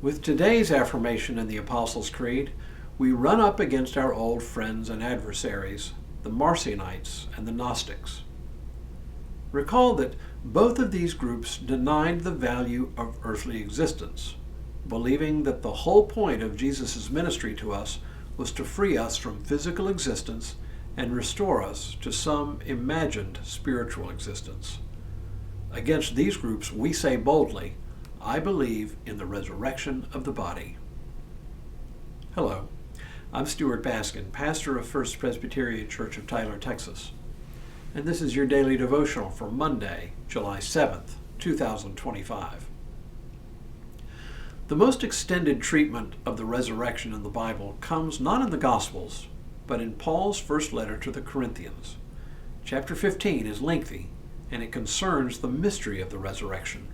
With today's affirmation in the Apostles' Creed, we run up against our old friends and adversaries, the Marcionites and the Gnostics. Recall that both of these groups denied the value of earthly existence, believing that the whole point of Jesus' ministry to us was to free us from physical existence and restore us to some imagined spiritual existence. Against these groups, we say boldly, I believe in the resurrection of the body. Hello, I'm Stuart Baskin, pastor of First Presbyterian Church of Tyler, Texas. And this is your daily devotional for Monday, July 7th, 2025. The most extended treatment of the resurrection in the Bible comes not in the Gospels, but in Paul's first letter to the Corinthians. Chapter 15 is lengthy, and it concerns the mystery of the resurrection.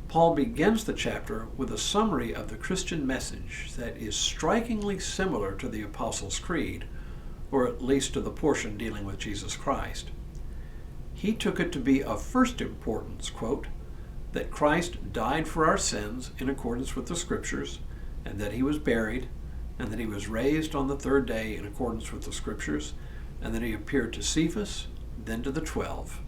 Paul begins the chapter with a summary of the Christian message that is strikingly similar to the Apostles' Creed, or at least to the portion dealing with Jesus Christ. He took it to be of first importance, quote, that Christ died for our sins in accordance with the Scriptures, and that he was buried, and that he was raised on the third day in accordance with the Scriptures, and that he appeared to Cephas, then to the 12.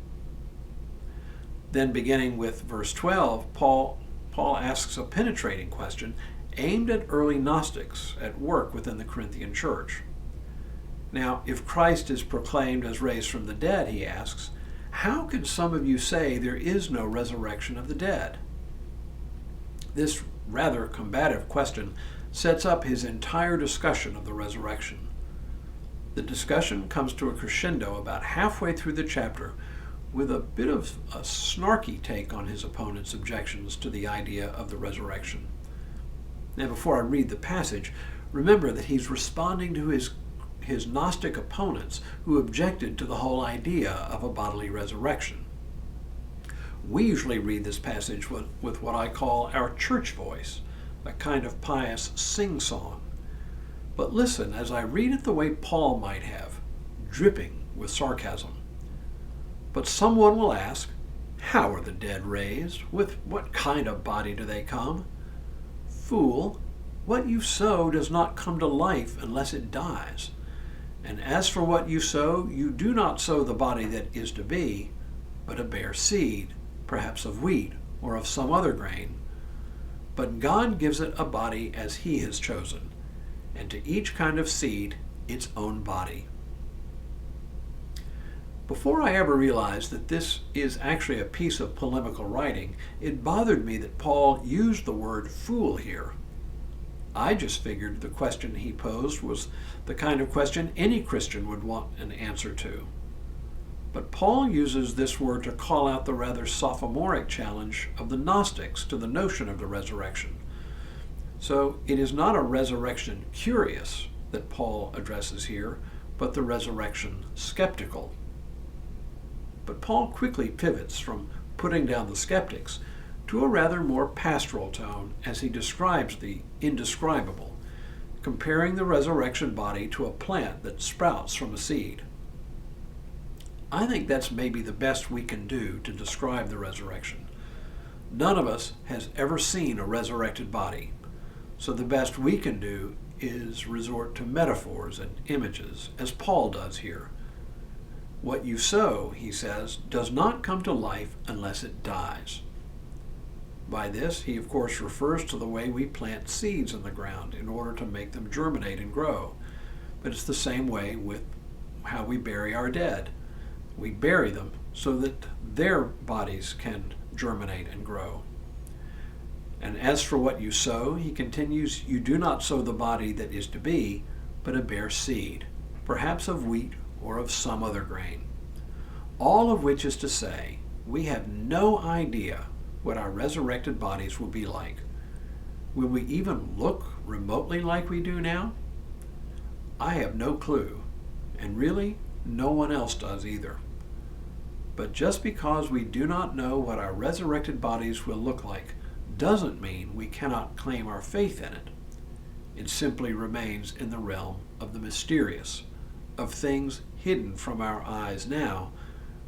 Then beginning with verse 12, Paul asks a penetrating question aimed at early Gnostics at work within the Corinthian church. Now, if Christ is proclaimed as raised from the dead, he asks, how can some of you say there is no resurrection of the dead? This rather combative question sets up his entire discussion of the resurrection. The discussion comes to a crescendo about halfway through the chapter with a bit of a snarky take on his opponent's objections to the idea of the resurrection. Now, before I read the passage, remember that he's responding to his Gnostic opponents who objected to the whole idea of a bodily resurrection. We usually read this passage with what I call our church voice, a kind of pious sing-song. But listen as I read it the way Paul might have, dripping with sarcasm. But someone will ask, how are the dead raised? With what kind of body do they come? Fool, what you sow does not come to life unless it dies. And as for what you sow, you do not sow the body that is to be, but a bare seed, perhaps of wheat or of some other grain. But God gives it a body as he has chosen, and to each kind of seed its own body. Before I ever realized that this is actually a piece of polemical writing, it bothered me that Paul used the word fool here. I just figured the question he posed was the kind of question any Christian would want an answer to. But Paul uses this word to call out the rather sophomoric challenge of the Gnostics to the notion of the resurrection. So it is not a resurrection curious that Paul addresses here, but the resurrection skeptical. But Paul quickly pivots from putting down the skeptics to a rather more pastoral tone as he describes the indescribable, comparing the resurrection body to a plant that sprouts from a seed. I think that's maybe the best we can do to describe the resurrection. None of us has ever seen a resurrected body, so the best we can do is resort to metaphors and images, as Paul does here. What you sow, he says, does not come to life unless it dies. By this, he of course refers to the way we plant seeds in the ground in order to make them germinate and grow. But it's the same way with how we bury our dead. We bury them so that their bodies can germinate and grow. And as for what you sow, he continues, you do not sow the body that is to be, but a bare seed, perhaps of wheat or of some other grain. All of which is to say, we have no idea what our resurrected bodies will be like. Will we even look remotely like we do now? I have no clue, and really, no one else does either. But just because we do not know what our resurrected bodies will look like doesn't mean we cannot claim our faith in it. It simply remains in the realm of the mysterious, of things hidden from our eyes now,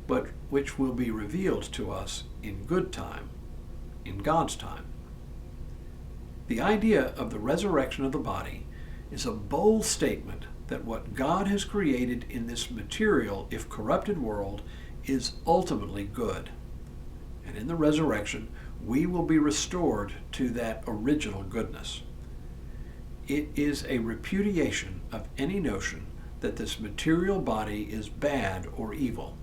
but which will be revealed to us in good time, in God's time. The idea of the resurrection of the body is a bold statement that what God has created in this material, if corrupted world, is ultimately good. And in the resurrection, we will be restored to that original goodness. It is a repudiation of any notion that this material body is bad or evil,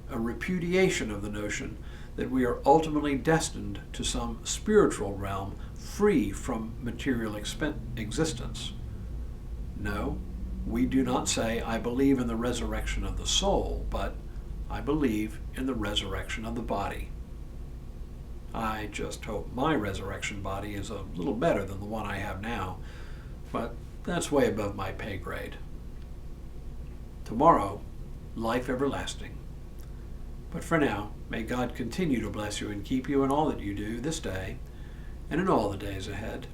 a repudiation of the notion that we are ultimately destined to some spiritual realm free from material existence. No, we do not say, I believe in the resurrection of the soul, but I believe in the resurrection of the body. I just hope my resurrection body is a little better than the one I have now, but that's way above my pay grade. Tomorrow, life everlasting. But for now, may God continue to bless you and keep you in all that you do this day and in all the days ahead.